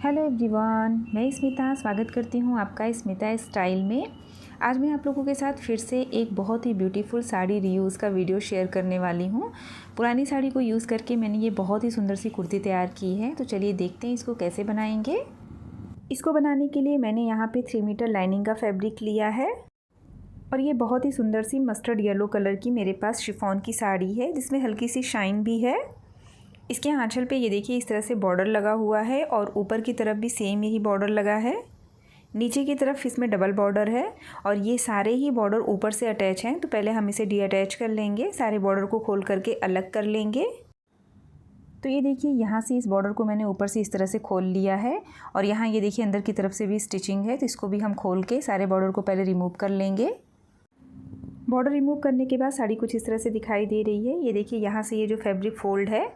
Hello everyone, मैं स्मिता स्वागत करती हूँ आपका स्मिता स्टाइल में। आज मैं आप लोगों के साथ फिर से एक बहुत ही ब्यूटीफुल साड़ी रीयूज़ का वीडियो शेयर करने वाली हूँ। पुरानी साड़ी को यूज़ करके मैंने ये बहुत ही सुंदर सी कुर्ती तैयार की है। तो चलिए देखते हैं इसको कैसे बनाएंगे। इसको बनाने के लिए मैंने यहाँ पे 3 मीटर लाइनिंग का फैब्रिक लिया है और ये बहुत ही सुंदर सी मस्टर्ड येलो कलर की मेरे पास शिफॉन की साड़ी है जिसमें हल्की सी शाइन भी है। इसके आंचल पे ये देखिए इस तरह से बॉर्डर लगा हुआ है और ऊपर की तरफ भी सेम यही बॉर्डर लगा है। नीचे की तरफ इसमें डबल बॉर्डर है और ये सारे ही बॉर्डर ऊपर से अटैच हैं। तो पहले हम इसे डीअटैच कर लेंगे, सारे बॉर्डर को खोल करके अलग कर लेंगे। तो ये देखिए यहाँ से इस बॉर्डर को मैंने ऊपर से इस तरह से खोल लिया है और यहाँ ये देखिए अंदर की तरफ से भी स्टिचिंग है। तो इसको भी हम खोल के सारे बॉर्डर को पहले रिमूव कर लेंगे। बॉर्डर रिमूव करने के बाद साड़ी कुछ इस तरह से दिखाई दे रही है। ये देखिए यहाँ से ये जो फैब्रिक फोल्ड है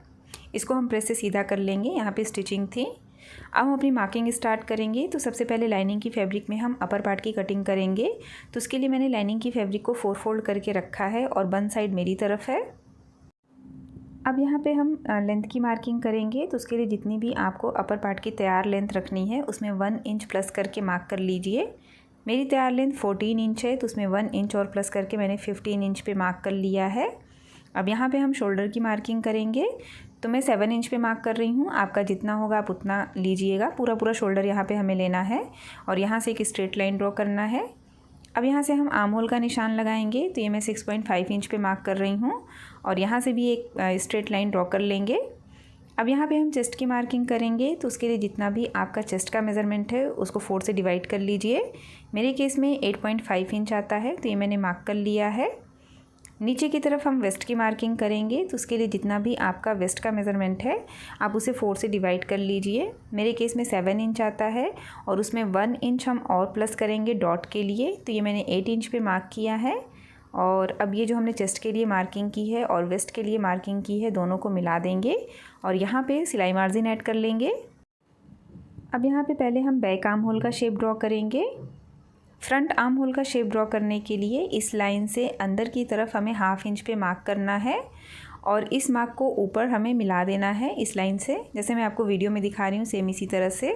इसको हम प्रेस से सीधा कर लेंगे। यहाँ पे स्टिचिंग थी। अब हम अपनी मार्किंग स्टार्ट करेंगे। तो सबसे पहले लाइनिंग की फैब्रिक में हम अपर पार्ट की कटिंग करेंगे। तो उसके लिए मैंने लाइनिंग की फैब्रिक को 4 फोल्ड करके रखा है और वन साइड मेरी तरफ है। अब यहाँ पे हम लेंथ की मार्किंग करेंगे। तो उसके लिए जितनी भी आपको अपर पार्ट की तैयार लेंथ रखनी है उसमें 1 इंच प्लस करके मार्क कर लीजिए। मेरी तैयार लेंथ 14 इंच है तो उसमें 1 इंच और प्लस करके मैंने 15 इंच पे मार्क कर लिया है। अब यहाँ पे हम शोल्डर की मार्किंग करेंगे। तो मैं 7 इंच पे मार्क कर रही हूँ। आपका जितना होगा आप उतना लीजिएगा। पूरा शोल्डर यहाँ पे हमें लेना है और यहाँ से एक स्ट्रेट लाइन ड्रॉ करना है। अब यहाँ से हम आर्म होल का निशान लगाएंगे। तो ये मैं 6.5 इंच पे मार्क कर रही हूँ और यहाँ से भी एक स्ट्रेट लाइन ड्रॉ कर लेंगे। अब यहाँ पे हम चेस्ट की मार्किंग करेंगे। तो उसके लिए जितना भी आपका चेस्ट का मेज़रमेंट है उसको 4 से डिवाइड कर लीजिए। मेरे केस में 8.5 इंच आता है तो ये मैंने मार्क कर लिया है। नीचे की तरफ हम वेस्ट की मार्किंग करेंगे। तो उसके लिए जितना भी आपका वेस्ट का मेज़रमेंट है आप उसे 4 से डिवाइड कर लीजिए। मेरे केस में 7 इंच आता है और उसमें 1 इंच हम और प्लस करेंगे डॉट के लिए। तो ये मैंने 8 इंच पे मार्क किया है। और अब ये जो हमने चेस्ट के लिए मार्किंग की है और वेस्ट के लिए मार्किंग की है दोनों को मिला देंगे और यहाँ पे सिलाई मार्जिन ऐड कर लेंगे। अब यहाँ पे पहले हम बैक आर्म होल का शेप ड्रॉ करेंगे। फ्रंट आर्म होल का शेप ड्रॉ करने के लिए इस लाइन से अंदर की तरफ हमें 1/2 इंच पे मार्क करना है और इस मार्क को ऊपर हमें मिला देना है इस लाइन से, जैसे मैं आपको वीडियो में दिखा रही हूँ सेम इसी तरह से।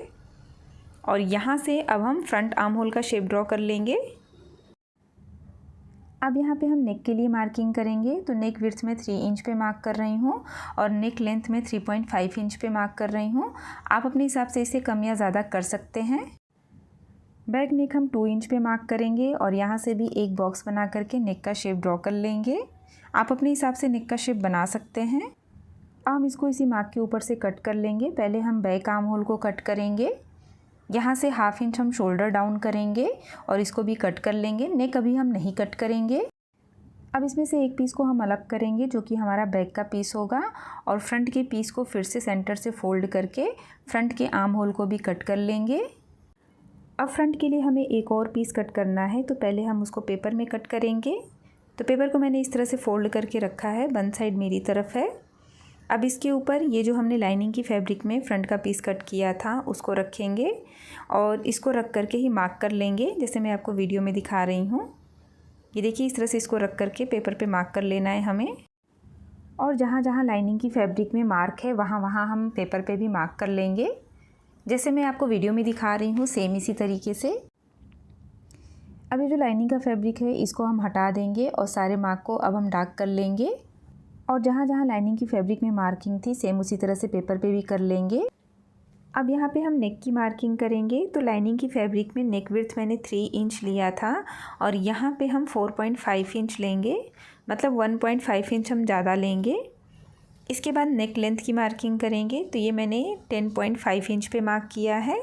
और यहाँ से अब हम फ्रंट आर्म होल का शेप ड्रॉ कर लेंगे। अब यहाँ पे हम नेक के लिए मार्किंग करेंगे। तो नेक विड्थ में 3 इंच पे मार्क कर रही हूँ और नेक लेंथ में 3.5 इंच पे मार्क कर रही हूँ। आप अपने हिसाब से इसे कम या ज़्यादा कर सकते हैं। बैक नेक हम 2 इंच पे मार्क करेंगे और यहाँ से भी एक बॉक्स बना करके नेक का शेप ड्रॉ कर लेंगे। आप अपने हिसाब से नेक का शेप बना सकते हैं। अब हम इसको इसी मार्क के ऊपर से कट कर लेंगे। पहले हम बैक आर्म होल को कट करेंगे। यहाँ से 1/2 इंच हम शोल्डर डाउन करेंगे और इसको भी कट कर लेंगे। नेक अभी हम नहीं कट करेंगे। अब इसमें से एक पीस को हम अलग करेंगे जो कि हमारा बैक का पीस होगा और फ्रंट के पीस को फिर से सेंटर से फोल्ड करके फ्रंट के आर्म होल को भी कट कर लेंगे। अब फ्रंट के लिए हमें एक और पीस कट करना है। तो पहले हम उसको पेपर में कट करेंगे। तो पेपर को मैंने इस तरह से फोल्ड करके रखा है, वन साइड मेरी तरफ है। अब इसके ऊपर ये जो हमने लाइनिंग की फैब्रिक में फ्रंट का पीस कट किया था उसको रखेंगे और इसको रख करके ही मार्क कर लेंगे, जैसे मैं आपको वीडियो में दिखा रही हूँ। ये देखिए इस तरह से इसको रख करके पेपर पे मार्क कर लेना है हमें। और जहाँ जहाँ लाइनिंग की फैब्रिक में मार्क है वहाँ वहाँ हम पेपर पे भी मार्क कर लेंगे, जैसे मैं आपको वीडियो में दिखा रही हूँ सेम इसी तरीके से। अब ये जो लाइनिंग का फैब्रिक है इसको हम हटा देंगे और सारे मार्क को अब हम डार्क कर लेंगे और जहाँ जहाँ लाइनिंग की फैब्रिक में मार्किंग थी सेम उसी तरह से पेपर पे भी कर लेंगे। अब यहाँ पे हम नेक की मार्किंग करेंगे। तो लाइनिंग की फैब्रिक में नेक विड्थ मैंने 3 इंच लिया था और यहाँ पे हम 4.5 इंच लेंगे, मतलब 1.5 इंच हम ज़्यादा लेंगे। इसके बाद नेक लेंथ की मार्किंग करेंगे। तो ये मैंने 10.5 इंच पे मार्क किया है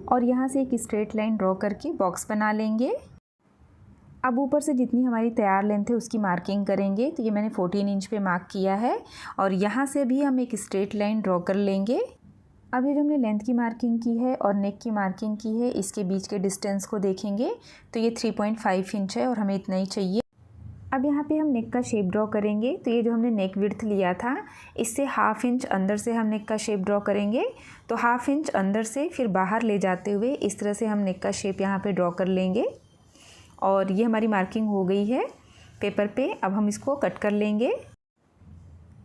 और यहाँ से एक स्ट्रेट लाइन ड्रॉ करके बॉक्स बना लेंगे। अब ऊपर से जितनी हमारी तैयार लेंथ है उसकी मार्किंग करेंगे। तो ये मैंने 14 इंच पे मार्क किया है और यहाँ से भी हम एक स्ट्रेट लाइन ड्रॉ कर लेंगे। अब ये जो हमने लेंथ की मार्किंग की है और नेक की मार्किंग की है इसके बीच के डिस्टेंस को देखेंगे। तो ये 3.5 इंच है और हमें इतना ही चाहिए। अब यहाँ पे हम नेक का शेप ड्रॉ करेंगे। तो ये जो हमने नेक विड्थ लिया था इससे 1/2 इंच अंदर से हम नेक का शेप ड्रॉ करेंगे। तो 1/2 इंच अंदर से फिर बाहर ले जाते हुए इस तरह से हम नेक का शेप यहाँ पे ड्रॉ कर लेंगे और ये हमारी मार्किंग हो गई है पेपर पे। अब हम इसको कट कर लेंगे।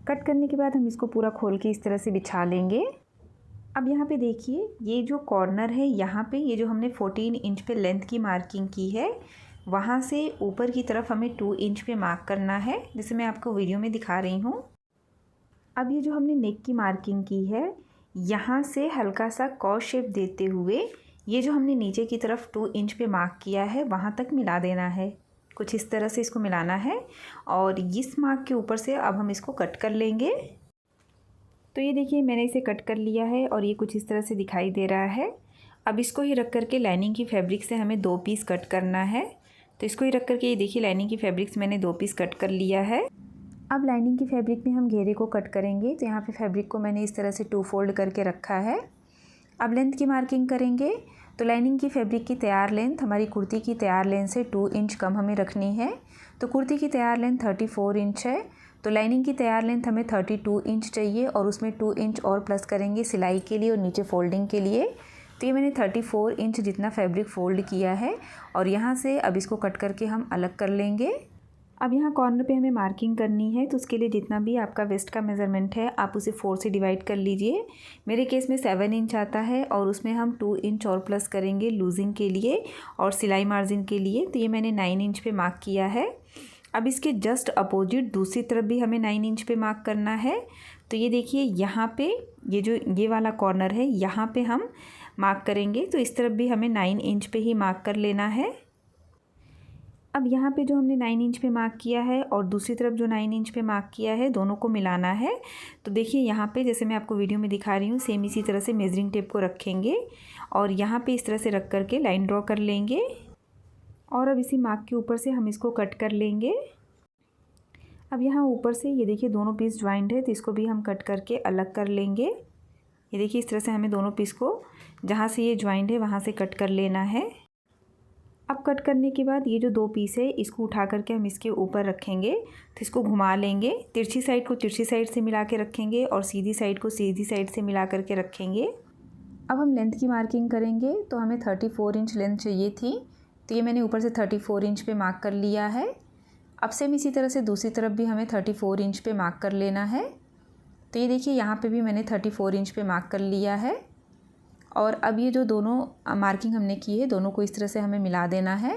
कट करने के बाद हम इसको पूरा खोल के इस तरह से बिछा लेंगे। अब यहाँ पे देखिए ये जो कॉर्नर है यहाँ पे ये जो हमने 14 इंच पे लेंथ की मार्किंग की है वहाँ से ऊपर की तरफ हमें 2 इंच पे मार्क करना है, जैसे मैं आपको वीडियो में दिखा रही हूँ। अब ये जो हमने नेक की मार्किंग की है यहाँ से हल्का सा कॉर्ड शेप देते हुए ये जो हमने नीचे की तरफ 2 इंच पे मार्क किया है वहाँ तक मिला देना है। कुछ इस तरह से इसको मिलाना है और इस मार्क के ऊपर से अब हम इसको कट कर लेंगे। तो ये देखिए मैंने इसे कट कर लिया है और ये कुछ इस तरह से दिखाई दे रहा है। अब इसको ही रख करके लाइनिंग की फैब्रिक से हमें 2 पीस कट करना है। तो इसको ही रख करके ये देखिए लाइनिंग की फैब्रिक से मैंने 2 पीस कट कर लिया है। अब लाइनिंग की फैब्रिक में हम घेरे को कट करेंगे। तो यहाँ पे फैब्रिक को मैंने इस तरह से 2 फोल्ड करके रखा है। अब लेंथ की मार्किंग करेंगे। तो लाइनिंग की फैब्रिक की तैयार लेंथ हमारी कुर्ती की तैयार लेंथ से 2 इंच कम हमें रखनी है। तो कुर्ती की तैयार लेंथ 34 इंच है, तो लाइनिंग की तैयार लेंथ हमें 32 इंच चाहिए और उसमें 2 इंच और प्लस करेंगे सिलाई के लिए और नीचे फोल्डिंग के लिए। तो ये मैंने 34 इंच जितना फैब्रिक फ़ोल्ड किया है और यहाँ से अब इसको कट करके हम अलग कर लेंगे। अब यहाँ कॉर्नर पे हमें मार्किंग करनी है, तो उसके लिए जितना भी आपका वेस्ट का मेज़रमेंट है आप उसे 4 से डिवाइड कर लीजिए। मेरे केस में 7 इंच आता है और उसमें हम 2 इंच और प्लस करेंगे लूजिंग के लिए और सिलाई मार्जिन के लिए। तो ये मैंने 9 इंच पे मार्क किया है। अब इसके जस्ट अपोजिट दूसरी तरफ भी हमें 9 इंच पे मार्क करना है। तो ये देखिए यहाँ पे ये जो ये वाला कॉर्नर है यहाँ पे हम मार्क करेंगे। तो इस तरफ भी हमें 9 इंच पे ही मार्क कर लेना है। अब यहाँ पे जो हमने 9 इंच पे मार्क किया है और दूसरी तरफ जो 9 इंच पे मार्क किया है दोनों को मिलाना है। तो देखिए यहाँ पे जैसे मैं आपको वीडियो में दिखा रही हूँ सेम इसी तरह से मेजरिंग टेप को रखेंगे और यहाँ पे इस तरह से रख करके लाइन ड्रॉ कर लेंगे और अब इसी मार्क के ऊपर से हम इसको कट कर लेंगे। अब यहाँ ऊपर से ये देखिए दोनों पीस ज्वाइंट है तो इसको भी हम कट करके अलग कर लेंगे। ये देखिए इस तरह से हमें दोनों पीस को जहाँ से ये ज्वाइंट है वहाँ से कट कर लेना है। अब कट करने के बाद ये जो 2 पीस है इसको उठा करके हम इसके ऊपर रखेंगे। तो इसको घुमा लेंगे, तिरछी साइड को तिरछी साइड से मिला के रखेंगे और सीधी साइड को सीधी साइड से मिला करके रखेंगे। अब हम लेंथ की मार्किंग करेंगे। तो हमें 34 इंच लेंथ चाहिए थी, तो ये मैंने ऊपर से 34 इंच पे मार्क कर लिया है। अब सेम इसी तरह से दूसरी तरफ भी हमें 34 इंच पे मार्क कर लेना है। तो ये देखिए यहाँ पे भी मैंने 34 इंच पे मार्क कर लिया है और अब ये जो दोनों मार्किंग हमने की है दोनों को इस तरह से हमें मिला देना है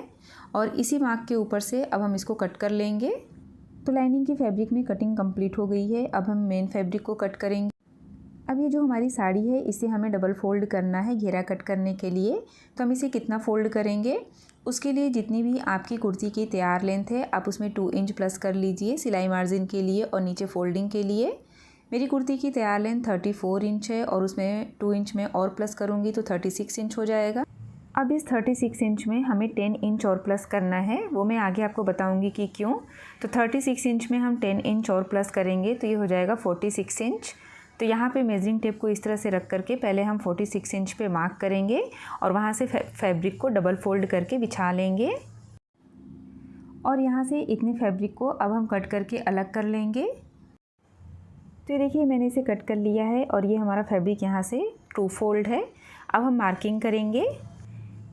और इसी मार्क के ऊपर से अब हम इसको कट कर लेंगे। तो लाइनिंग की फैब्रिक में कटिंग कंप्लीट हो गई है। अब हम मेन फैब्रिक को कट करेंगे। अब ये जो हमारी साड़ी है इसे हमें डबल फोल्ड करना है घेरा कट करने के लिए। तो हम इसे कितना फ़ोल्ड करेंगे, उसके लिए जितनी भी आपकी कुर्ती की तैयार लेंथ है आप उसमें 2 इंच प्लस कर लीजिए सिलाई मार्जिन के लिए और नीचे फोल्डिंग के लिए। मेरी कुर्ती की तैयार लेंथ 34 इंच है और उसमें 2 इंच में और प्लस करूँगी तो 36 इंच हो जाएगा। अब इस 36 इंच में हमें 10 इंच और प्लस करना है, वो मैं आगे आपको बताऊंगी कि क्यों। तो 36 इंच में हम 10 इंच और प्लस करेंगे तो ये हो जाएगा 46 इंच। तो यहाँ पे मेजरिंग टेप को इस तरह से रख करके पहले हम 46 इंच पे मार्क करेंगे और वहाँ से फैब्रिक को डबल फोल्ड करके बिछा लेंगे और यहाँ से इतने फैब्रिक को अब हम कट करके अलग कर लेंगे। तो ये देखिए मैंने इसे कट कर लिया है और ये हमारा फैब्रिक यहाँ से 2 फोल्ड है। अब हम मार्किंग करेंगे।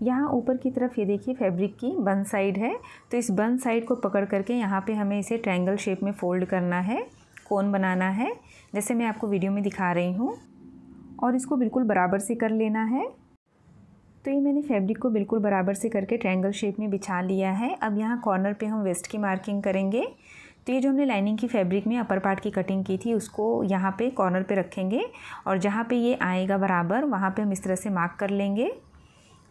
यहाँ ऊपर की तरफ ये देखिए फैब्रिक की बन साइड है, तो इस बन साइड को पकड़ करके यहाँ पे हमें इसे ट्रायंगल शेप में फ़ोल्ड करना है, कोन बनाना है जैसे मैं आपको वीडियो में दिखा रही हूँ और इसको बिल्कुल बराबर से कर लेना है। तो ये मैंने फैब्रिक को बिल्कुल बराबर से करके ट्रायंगल शेप में बिछा लिया है। अब यहाँ कॉर्नर पे हम वेस्ट की मार्किंग करेंगे। तो ये जो हमने लाइनिंग की फैब्रिक में अपर पार्ट की कटिंग की थी उसको यहाँ पे कॉर्नर पे रखेंगे और जहाँ पे ये आएगा बराबर वहाँ पे हम इस तरह से मार्क कर लेंगे।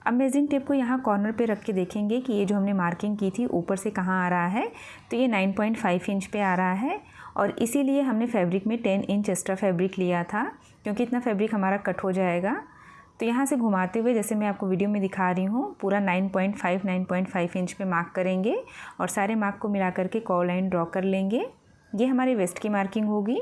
अब मेजरिंग टेप को यहाँ कॉर्नर पे रख के देखेंगे कि ये जो हमने मार्किंग की थी ऊपर से कहाँ आ रहा है। तो ये 9.5 इंच पे आ रहा है और इसीलिए हमने फैब्रिक में 10 इंच एक्स्ट्रा फैब्रिक लिया था क्योंकि इतना फैब्रिक हमारा कट हो जाएगा। तो यहाँ से घुमाते हुए जैसे मैं आपको वीडियो में दिखा रही हूँ पूरा 9.5 इंच पे मार्क करेंगे और सारे मार्क को मिला करके कर्व लाइन ड्रॉ कर लेंगे। ये हमारी वेस्ट की मार्किंग होगी।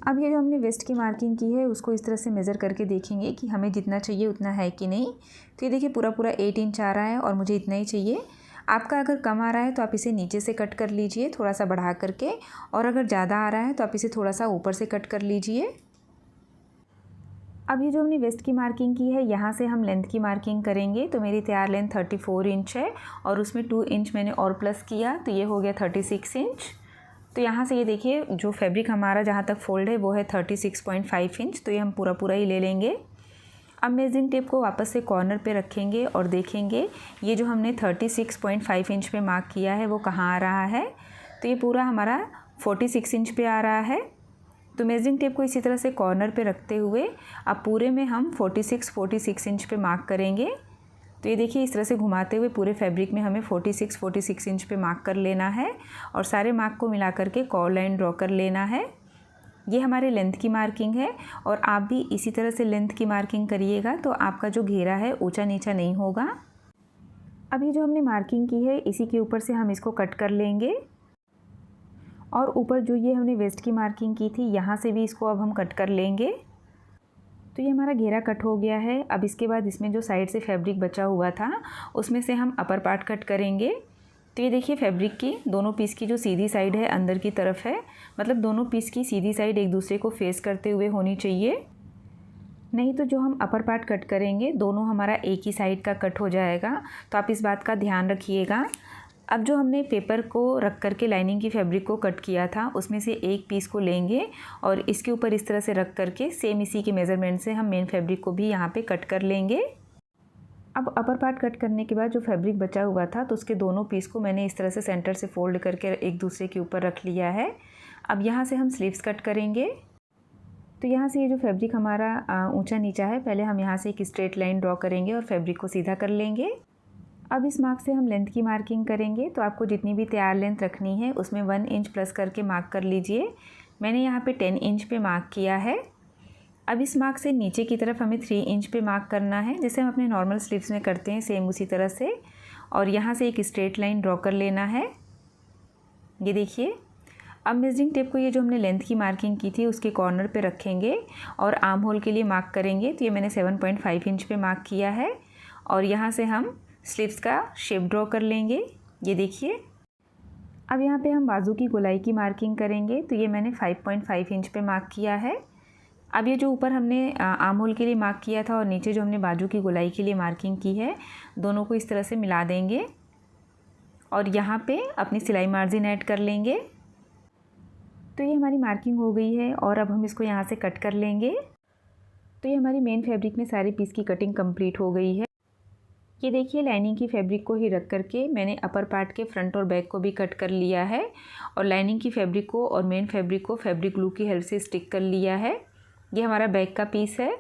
अब ये जो हमने वेस्ट की मार्किंग की है उसको इस तरह से मेज़र करके देखेंगे कि हमें जितना चाहिए उतना है कि नहीं। तो ये देखिए पूरा 8 इंच आ रहा है और मुझे इतना ही चाहिए। आपका अगर कम आ रहा है तो आप इसे नीचे से कट कर लीजिए थोड़ा सा बढ़ा करके, और अगर ज़्यादा आ रहा है तो आप इसे थोड़ा सा ऊपर से कट कर लीजिए। अब ये जो हमने वेस्ट की मार्किंग की है यहाँ से हम लेंथ की मार्किंग करेंगे। तो मेरी तैयार लेंथ 34 इंच है और उसमें 2 इंच मैंने और प्लस किया तो ये हो गया 36 इंच। तो यहाँ से ये देखिए जो फैब्रिक हमारा जहाँ तक फोल्ड है वो है 36.5 इंच, तो ये हम पूरा ही ले लेंगे। अब मेजरिंग टेप को वापस से कॉर्नर पे रखेंगे और देखेंगे ये जो हमने 36.5 इंच पे मार्क किया है वो कहाँ आ रहा है। तो ये पूरा हमारा 46 इंच पे आ रहा है। तो मेजरिंग टेप को इसी तरह से कॉर्नर पे रखते हुए अब पूरे में हम 46 इंच पे मार्क करेंगे। तो ये देखिए इस तरह से घुमाते हुए पूरे फैब्रिक में हमें 46 इंच पे मार्क कर लेना है और सारे मार्क को मिला करके कॉर्ड लाइन ड्रॉ कर लेना है। ये हमारे लेंथ की मार्किंग है और आप भी इसी तरह से लेंथ की मार्किंग करिएगा तो आपका जो घेरा है ऊंचा नीचा नहीं होगा। अब ये जो हमने मार्किंग की है इसी के ऊपर से हम इसको कट कर लेंगे और ऊपर जो ये हमने वेस्ट की मार्किंग की थी यहाँ से भी इसको अब हम कट कर लेंगे। तो ये हमारा घेरा कट हो गया है। अब इसके बाद इसमें जो साइड से फैब्रिक बचा हुआ था उसमें से हम अपर पार्ट कट करेंगे। तो ये देखिए फैब्रिक की दोनों पीस की जो सीधी साइड है अंदर की तरफ है, मतलब दोनों पीस की सीधी साइड एक दूसरे को फेस करते हुए होनी चाहिए, नहीं तो जो हम अपर पार्ट कट करेंगे दोनों हमारा एक ही साइड का कट हो जाएगा। तो आप इस बात का ध्यान रखिएगा। अब जो हमने पेपर को रख करके लाइनिंग की फैब्रिक को कट किया था उसमें से एक पीस को लेंगे और इसके ऊपर इस तरह से रख करके सेम इसी के मेज़रमेंट से हम मेन फैब्रिक को भी यहाँ पे कट कर लेंगे। अब अपर पार्ट कट करने के बाद जो फैब्रिक बचा हुआ था तो उसके दोनों पीस को मैंने इस तरह से सेंटर से फोल्ड करके एक दूसरे के ऊपर रख लिया है। अब यहाँ से हम स्लीव्स कट करेंगे। तो यहाँ से ये जो फैब्रिक हमारा ऊंचा नीचा है, पहले हम यहाँ से एक स्ट्रेट लाइन ड्रॉ करेंगे और फैब्रिक को सीधा कर लेंगे। अब इस मार्क से हम लेंथ की मार्किंग करेंगे। तो आपको जितनी भी तैयार लेंथ रखनी है उसमें 1 इंच प्लस करके मार्क कर लीजिए। मैंने यहाँ पे 10 इंच पे मार्क किया है। अब इस मार्क से नीचे की तरफ हमें 3 इंच पे मार्क करना है, जैसे हम अपने नॉर्मल स्लीव्स में करते हैं सेम उसी तरह से। और यहाँ से एक स्ट्रेट लाइन ड्रॉ कर लेना है। ये देखिए अब मेजरिंग टेप को ये जो हमने लेंथ की मार्किंग की थी उसके कॉर्नर पे रखेंगे और आर्म होल के लिए मार्क करेंगे। तो ये मैंने 7.5 इंच पे मार्क किया है और यहाँ से हम स्लीव्स का शेप ड्रॉ कर लेंगे। ये देखिए अब यहाँ पे हम बाजू की गोलाई की मार्किंग करेंगे। तो ये मैंने 5.5 इंच पे मार्क किया है। अब ये जो ऊपर हमने आर्म होल के लिए मार्क किया था और नीचे जो हमने बाजू की गोलाई के लिए मार्किंग की है दोनों को इस तरह से मिला देंगे और यहाँ पे अपनी सिलाई मार्जिन ऐड कर लेंगे। तो ये हमारी मार्किंग हो गई है और अब हम इसको यहाँ से कट कर लेंगे। तो ये हमारी मेन फैब्रिक में सारी पीस की कटिंग कंप्लीट हो गई है। ये देखिए लाइनिंग की फैब्रिक को ही रख करके मैंने अपर पार्ट के फ्रंट और बैक को भी कट कर लिया है और लाइनिंग की फैब्रिक को और मेन फैब्रिक को फैब्रिक ग्लू की हेल्प से स्टिक कर लिया है। ये हमारा बैक का पीस है।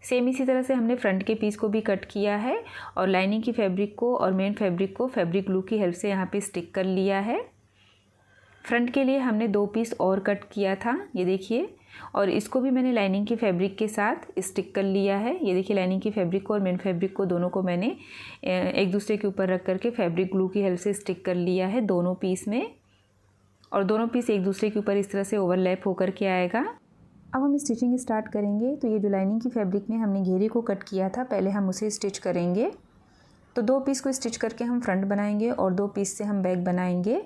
सेम इसी तरह से हमने फ्रंट के पीस को भी कट किया है और लाइनिंग की फैब्रिक को और मेन फैब्रिक को फैब्रिक ग्लू की हेल्प से यहाँ पे स्टिक कर लिया है। फ्रंट के लिए हमने 2 पीस और कट किया था, ये देखिए, और इसको भी मैंने लाइनिंग की फैब्रिक के साथ स्टिक कर लिया है। ये देखिए लाइनिंग की फैब्रिक को और मेन फैब्रिक को दोनों को मैंने एक दूसरे के ऊपर रख करके फैब्रिक ग्लू की हेल्प से स्टिक कर लिया है दोनों पीस में, और दोनों पीस एक दूसरे के ऊपर इस तरह से ओवरलैप होकर के आएगा। अब हम स्टिचिंग स्टार्ट करेंगे। तो ये जो लाइनिंग की फैब्रिक में हमने घेरे को कट किया था पहले हम उसे स्टिच करेंगे। तो 2 पीस को स्टिच करके हम फ्रंट बनाएंगे और 2 पीस से हम बैक बनाएंगे।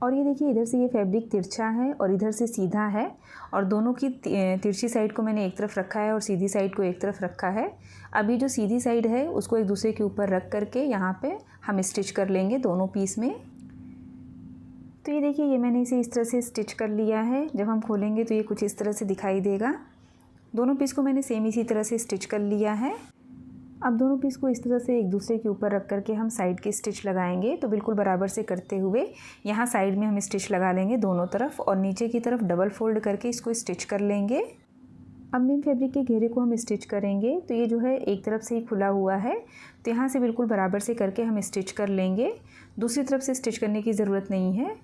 और ये देखिए इधर से ये फैब्रिक तिरछा है और इधर से सीधा है और दोनों की तिरछी साइड को मैंने एक तरफ रखा है और सीधी साइड को एक तरफ रखा है। अभी जो सीधी साइड है उसको एक दूसरे के ऊपर रख करके यहाँ पे हम स्टिच कर लेंगे दोनों पीस में। तो ये देखिए ये मैंने इसे इस तरह से स्टिच कर लिया है। जब हम खोलेंगे तो ये कुछ इस तरह से दिखाई देगा। दोनों पीस को मैंने सेम इसी तरह से स्टिच कर लिया है। अब दोनों पीस को इस तरह से एक दूसरे के ऊपर रख करके हम साइड के स्टिच लगाएंगे। तो बिल्कुल बराबर से करते हुए यहाँ साइड में हम स्टिच लगा लेंगे दोनों तरफ और नीचे की तरफ डबल फोल्ड करके इसको स्टिच कर लेंगे। अब मेन फैब्रिक के घेरे को हम स्टिच करेंगे। तो ये जो है एक तरफ से ही खुला हुआ है, तो यहाँ से बिल्कुल बराबर से करके हम स्टिच कर लेंगे। दूसरी तरफ से स्टिच करने की ज़रूरत नहीं है।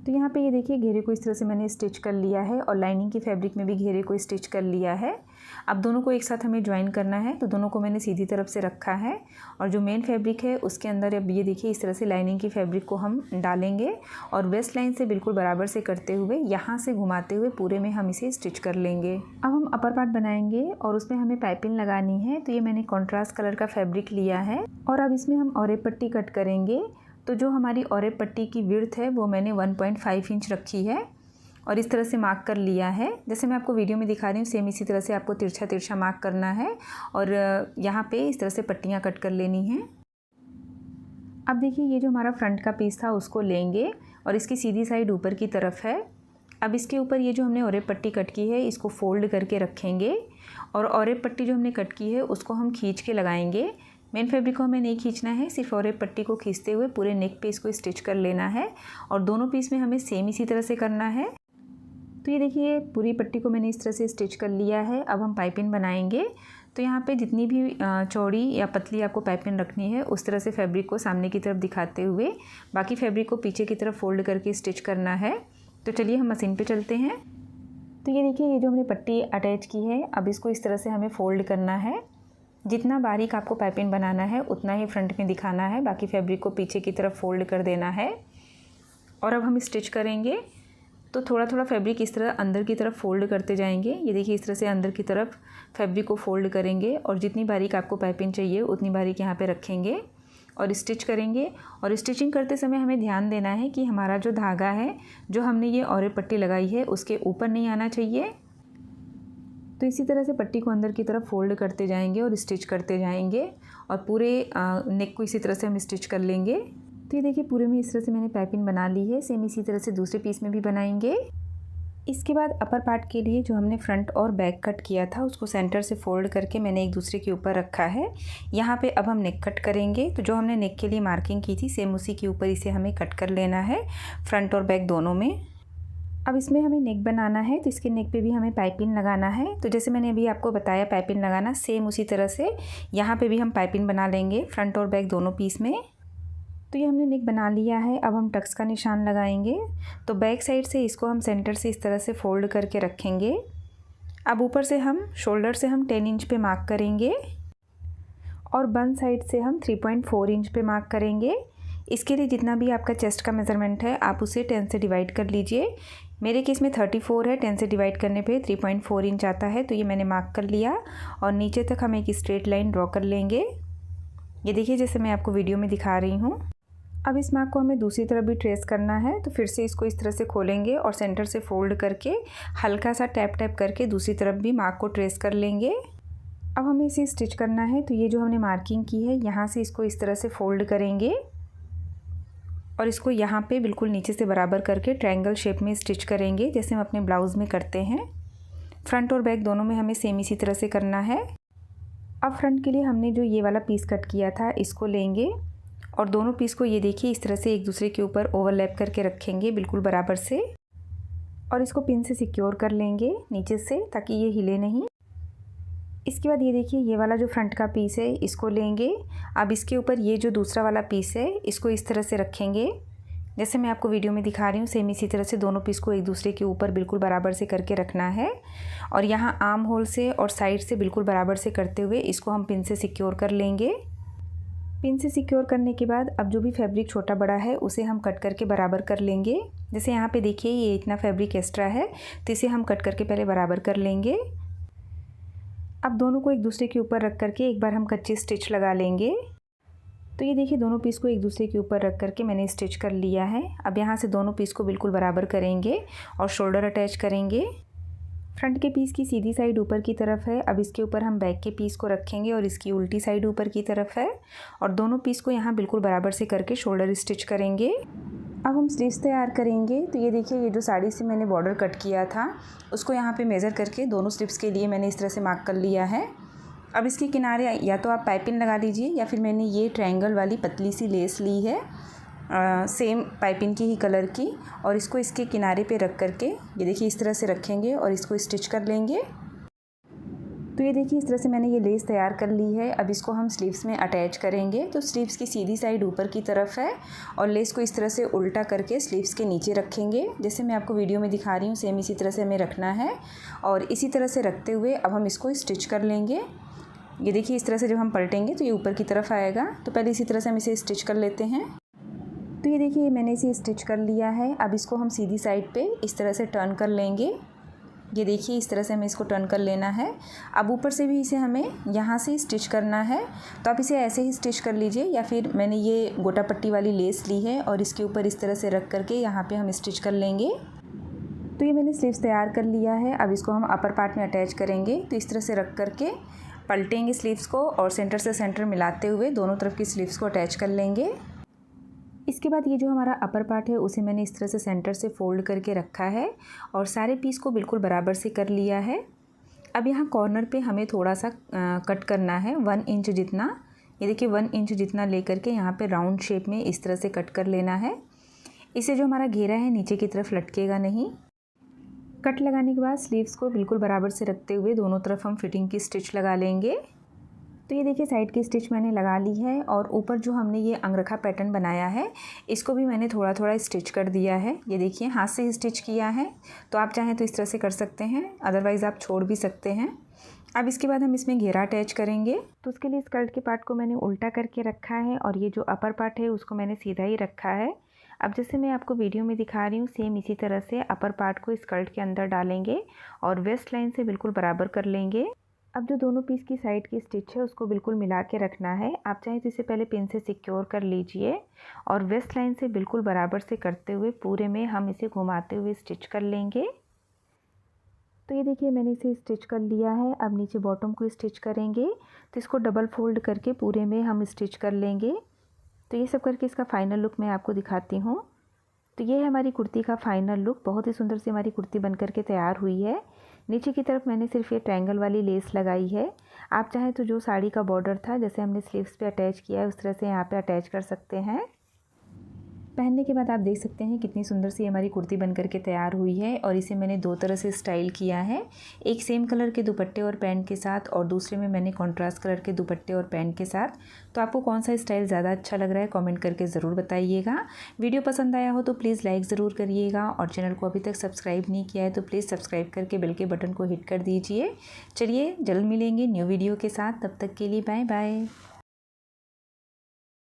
तो यहाँ पे ये देखिए घेरे को इस तरह से मैंने स्टिच कर लिया है और लाइनिंग की फैब्रिक में भी घेरे को स्टिच कर लिया है। अब दोनों को एक साथ हमें ज्वाइन करना है। तो दोनों को मैंने सीधी तरफ से रखा है और जो मेन फैब्रिक है उसके अंदर अब ये देखिए इस तरह से लाइनिंग की फैब्रिक को हम डालेंगे और वेस्ट लाइन से बिल्कुल बराबर से करते हुए यहाँ से घुमाते हुए पूरे में हम इसे स्टिच कर लेंगे। अब हम अपर पार्ट बनाएंगे और उसमें हमें पाइपिंग लगानी है। तो ये मैंने कॉन्ट्रास्ट कलर का फैब्रिक लिया है और अब इसमें हम औरे पट्टी कट करेंगे। तो जो हमारी औरे पट्टी की विड्थ है वो मैंने 1.5 इंच रखी है और इस तरह से मार्क कर लिया है। जैसे मैं आपको वीडियो में दिखा रही हूँ सेम इसी तरह से आपको तिरछा तिरछा मार्क करना है और यहाँ पे इस तरह से पट्टियाँ कट कर लेनी हैं। अब देखिए ये जो हमारा फ्रंट का पीस था उसको लेंगे और इसकी सीधी साइड ऊपर की तरफ है। अब इसके ऊपर ये जो हमने औरेप पट्टी कट की है इसको फोल्ड करके रखेंगे और औरेप पट्टी जो हमने कट की है उसको हम खींच के लगाएंगे। मेन फैब्रिक को हमें नहीं खींचना है, सिर्फ औरेप पट्टी को खींचते हुए पूरे नेक पे इसको स्टिच कर लेना है और दोनों पीस में हमें सेम इसी तरह से करना है। तो ये देखिए पूरी पट्टी को मैंने इस तरह से स्टिच कर लिया है। अब हम पाइपिंग बनाएंगे। तो यहाँ पे जितनी भी चौड़ी या पतली आपको पाइपिंग रखनी है उस तरह से फैब्रिक को सामने की तरफ दिखाते हुए बाकी फैब्रिक को पीछे की तरफ फोल्ड करके स्टिच करना है। तो चलिए हम मशीन पे चलते हैं। तो ये देखिए ये जो हमने पट्टी अटैच की है अब इसको इस तरह से हमें फ़ोल्ड करना है। जितना बारीक आपको पाइपिंग बनाना है उतना ही फ्रंट में दिखाना है, बाकी फैब्रिक को पीछे की तरफ फ़ोल्ड कर देना है। और अब हम स्टिच करेंगे तो थोड़ा थोड़ा फैब्रिक इस तरह अंदर की तरफ फ़ोल्ड करते जाएंगे। ये देखिए इस तरह से अंदर की तरफ फैब्रिक को फ़ोल्ड करेंगे और जितनी बारीक आपको पाइपिंग चाहिए उतनी बारीक यहाँ पे रखेंगे और स्टिच करेंगे। और स्टिचिंग करते समय हमें ध्यान देना है कि हमारा जो धागा है जो हमने ये औरेप पट्टी लगाई है उसके ऊपर नहीं आना चाहिए। तो इसी तरह से पट्टी को अंदर की तरफ फ़ोल्ड करते जाएंगे और स्टिच करते जाएंगे और पूरे नेक को इसी तरह से हम स्टिच कर लेंगे। तो ये देखिए पूरे में इस तरह से मैंने पाइपिंग बना ली है। सेम इसी तरह से दूसरे पीस में भी बनाएंगे। इसके बाद अपर पार्ट के लिए जो हमने फ्रंट और बैक कट किया था उसको सेंटर से फ़ोल्ड करके मैंने एक दूसरे के ऊपर रखा है। यहाँ पे अब हम नेक कट करेंगे। तो जो हमने नेक के लिए मार्किंग की थी सेम उसी के ऊपर इसे हमें कट कर लेना है, फ्रंट और बैक दोनों में। अब इसमें हमें नेक बनाना है तो इसके नेक पे भी हमें पाइपिंग लगाना है। तो जैसे मैंने अभी आपको बताया पाइपिंग लगाना, सेम उसी तरह से यहाँ पे भी हम पाइपिंग बना लेंगे फ्रंट और बैक दोनों पीस में। तो ये हमने नेक बना लिया है। अब हम टक्स का निशान लगाएंगे। तो बैक साइड से इसको हम सेंटर से इस तरह से फ़ोल्ड करके रखेंगे। अब ऊपर से हम शोल्डर से हम 10 इंच पे मार्क करेंगे और बन साइड से हम 3.4 इंच पे मार्क करेंगे। इसके लिए जितना भी आपका चेस्ट का मेज़रमेंट है आप उसे 10 से डिवाइड कर लीजिए। मेरे केस में 34 है, 10 से डिवाइड करने पे 3.4 इंच आता है। तो ये मैंने मार्क कर लिया और नीचे तक हम एक स्ट्रेट लाइन ड्रॉ कर लेंगे। ये देखिए जैसे मैं आपको वीडियो में दिखा रही हूँ। अब इस मार्क को हमें दूसरी तरफ भी ट्रेस करना है। तो फिर से इसको इस तरह से खोलेंगे और सेंटर से फ़ोल्ड करके हल्का सा टैप टैप करके दूसरी तरफ भी मार्क को ट्रेस कर लेंगे। अब हमें इसे स्टिच करना है। तो ये जो हमने मार्किंग की है यहाँ से इसको इस तरह से फ़ोल्ड करेंगे और इसको यहाँ पे बिल्कुल नीचे से बराबर करके ट्रायंगल शेप में स्टिच करेंगे जैसे हम अपने ब्लाउज़ में करते हैं। फ्रंट और बैक दोनों में हमें सेम इसी तरह से करना है। अब फ्रंट के लिए हमने जो ये वाला पीस कट किया था इसको लेंगे और दोनों पीस को ये देखिए इस तरह से एक दूसरे के ऊपर ओवरलैप करके रखेंगे बिल्कुल बराबर से और इसको पिन से सिक्योर कर लेंगे नीचे से ताकि ये हिले नहीं। इसके बाद ये देखिए ये वाला जो फ्रंट का पीस है इसको लेंगे। अब इसके ऊपर ये जो दूसरा वाला पीस है इसको इस तरह से रखेंगे जैसे मैं आपको वीडियो में दिखा रही हूँ। सेम इसी तरह से दोनों पीस को एक दूसरे के ऊपर बिल्कुल बराबर से करके रखना है और यहाँ आर्म होल से और साइड से बिल्कुल बराबर से करते हुए इसको हम पिन से सिक्योर कर लेंगे। पिन से सिक्योर करने के बाद अब जो भी फैब्रिक छोटा बड़ा है उसे हम कट करके बराबर कर लेंगे। जैसे यहाँ पे देखिए ये इतना फैब्रिक एक्स्ट्रा है तो इसे हम कट करके पहले बराबर कर लेंगे। अब दोनों को एक दूसरे के ऊपर रख करके एक बार हम कच्ची स्टिच लगा लेंगे। तो ये देखिए दोनों पीस को एक दूसरे के ऊपर रख करके मैंने स्टिच कर लिया है। अब यहाँ से दोनों पीस को बिल्कुल बराबर करेंगे और शोल्डर अटैच करेंगे। फ्रंट के पीस की सीधी साइड ऊपर की तरफ है। अब इसके ऊपर हम बैक के पीस को रखेंगे और इसकी उल्टी साइड ऊपर की तरफ है और दोनों पीस को यहाँ बिल्कुल बराबर से करके शोल्डर स्टिच करेंगे। अब हम स्लीव्स तैयार करेंगे। तो ये देखिए ये जो साड़ी से मैंने बॉर्डर कट किया था उसको यहाँ पे मेज़र करके दोनों स्लीव्स के लिए मैंने इस तरह से मार्क कर लिया है। अब इसके किनारे या तो आप पाइपिंग लगा दीजिए या फिर मैंने ये ट्रायंगल वाली पतली सी लेस ली है सेम पाइपिंग की ही कलर की और इसको इसके किनारे पे रख करके ये देखिए इस तरह से रखेंगे और इसको स्टिच कर लेंगे। तो ये देखिए इस तरह से मैंने ये लेस तैयार कर ली है। अब इसको हम स्लीव्स में अटैच करेंगे। तो स्लीव्स की सीधी साइड ऊपर की तरफ है और लेस को इस तरह से उल्टा करके स्लीव्स के नीचे रखेंगे जैसे मैं आपको वीडियो में दिखा रही हूँ। सेम इसी तरह से हमें रखना है और इसी तरह से रखते हुए अब हम इसको स्टिच कर लेंगे। ये देखिए इस तरह से जब हम पलटेंगे तो ये ऊपर की तरफ आएगा। तो पहले इसी तरह से हम इसे स्टिच कर लेते हैं। तो ये देखिए मैंने इसे स्टिच कर लिया है। अब इसको हम सीधी साइड पे इस तरह से टर्न कर लेंगे। ये देखिए इस तरह से हमें इसको टर्न कर लेना है। अब ऊपर से भी इसे हमें यहाँ से स्टिच करना है। तो आप इसे ऐसे ही स्टिच कर लीजिए या फिर मैंने ये गोटा पट्टी वाली लेस ली है और इसके ऊपर इस तरह से रख करके यहाँ पे हम स्टिच कर लेंगे। तो ये मैंने स्लीव्स तैयार कर लिया है। अब इसको हम अपर पार्ट में अटैच करेंगे। तो इस तरह से रख करके पलटेंगे स्लीव्स को और सेंटर से सेंटर मिलाते हुए दोनों तरफ की स्लीव्स को अटैच कर लेंगे। इसके बाद ये जो हमारा अपर पार्ट है उसे मैंने इस तरह से सेंटर से फोल्ड करके रखा है और सारे पीस को बिल्कुल बराबर से कर लिया है। अब यहाँ कॉर्नर पे हमें थोड़ा सा कट करना है 1 इंच जितना। ये देखिए 1 इंच जितना लेकर के यहाँ पे राउंड शेप में इस तरह से कट कर लेना है। इसे जो हमारा घेरा है नीचे की तरफ लटकेगा नहीं। कट लगाने के बाद स्लीव्स को बिल्कुल बराबर से रखते हुए दोनों तरफ हम फिटिंग की स्टिच लगा लेंगे। तो ये देखिए साइड की स्टिच मैंने लगा ली है और ऊपर जो हमने ये अंगरखा पैटर्न बनाया है इसको भी मैंने थोड़ा थोड़ा स्टिच कर दिया है। ये देखिए हाथ से ही स्टिच किया है, तो आप चाहें तो इस तरह से कर सकते हैं, अदरवाइज़ आप छोड़ भी सकते हैं। अब इसके बाद हम इसमें घेरा अटैच करेंगे। तो उसके लिए स्कर्ट के पार्ट को मैंने उल्टा करके रखा है और ये जो अपर पार्ट है उसको मैंने सीधा ही रखा है। अब जैसे मैं आपको वीडियो में दिखा रही हूँ सेम इसी तरह से अपर पार्ट को स्कर्ट के अंदर डालेंगे और वेस्ट लाइन से बिल्कुल बराबर कर लेंगे। अब जो दोनों पीस की साइड की स्टिच है उसको बिल्कुल मिला के रखना है। आप चाहें तो इसे पहले पिन से सिक्योर कर लीजिए और वेस्ट लाइन से बिल्कुल बराबर से करते हुए पूरे में हम इसे घुमाते हुए स्टिच कर लेंगे। तो ये देखिए मैंने इसे स्टिच कर लिया है। अब नीचे बॉटम को स्टिच करेंगे, तो इसको डबल फोल्ड करके पूरे में हम स्टिच कर लेंगे। तो ये सब करके इसका फाइनल लुक मैं आपको दिखाती हूँ। तो ये है हमारी कुर्ती का फाइनल लुक। बहुत ही सुंदर सी हमारी कुर्ती बन करके तैयार हुई है। नीचे की तरफ मैंने सिर्फ ये ट्रायंगल वाली लेस लगाई है। आप चाहें तो जो साड़ी का बॉर्डर था जैसे हमने स्लीव्स पे अटैच किया है उस तरह से यहाँ पे अटैच कर सकते हैं। पहनने के बाद आप देख सकते हैं कितनी सुंदर सी हमारी कुर्ती बन करके तैयार हुई है और इसे मैंने दो तरह से स्टाइल किया है, एक सेम कलर के दुपट्टे और पैंट के साथ और दूसरे में मैंने कॉन्ट्रास्ट कलर के दुपट्टे और पैंट के साथ। तो आपको कौन सा स्टाइल ज़्यादा अच्छा लग रहा है कमेंट करके ज़रूर बताइएगा। वीडियो पसंद आया हो तो प्लीज़ लाइक ज़रूर करिएगा और चैनल को अभी तक सब्सक्राइब नहीं किया है तो प्लीज़ सब्सक्राइब करके बेल के बटन को हिट कर दीजिए। चलिए जल्द मिलेंगे न्यू वीडियो के साथ, तब तक के लिए बाय बाय।